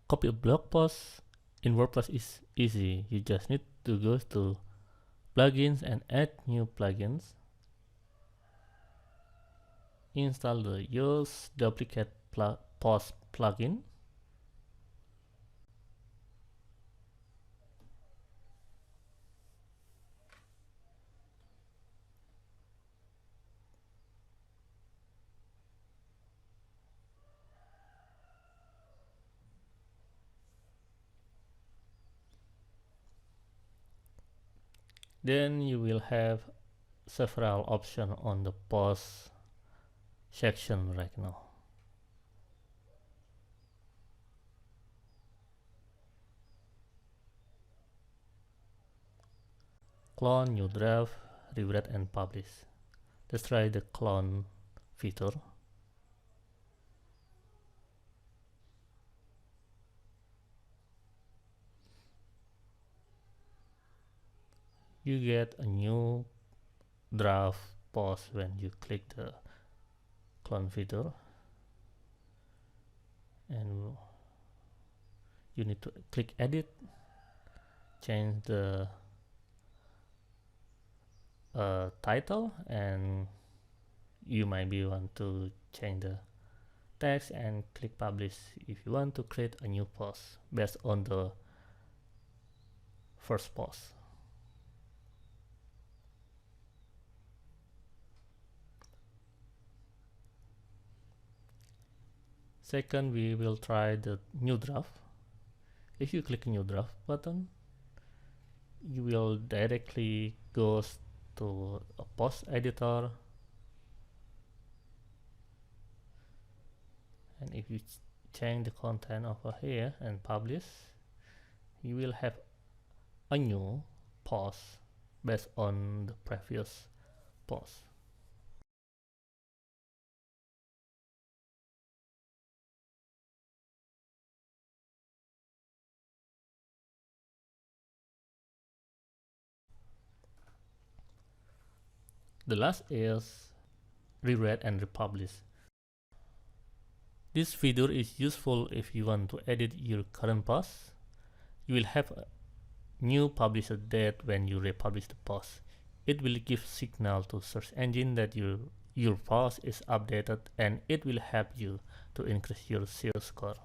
Copy a blog post in WordPress is easy. You just need to go to plugins and add new plugins. Install the Yoast duplicate post plugin. Then you will have several options on the post section right now. Clone, new draft, rewrite and publish. Let's try the clone feature. You get a new draft post when you click the clone feature, and you need to click edit, change the title, and you might be want to change the text and click publish if you want to create a new post based on the first post. Second, we will try the new draft. If you click new draft button, you will directly go to a post editor, and if you change the content over here and publish, you will have a new post based on the previous post. The last is rewrite and republish. This feature is useful if you want to edit your current post. You will have a new publisher date when you republish the post. It will give signal to search engine that your post is updated, and it will help you to increase your SEO score.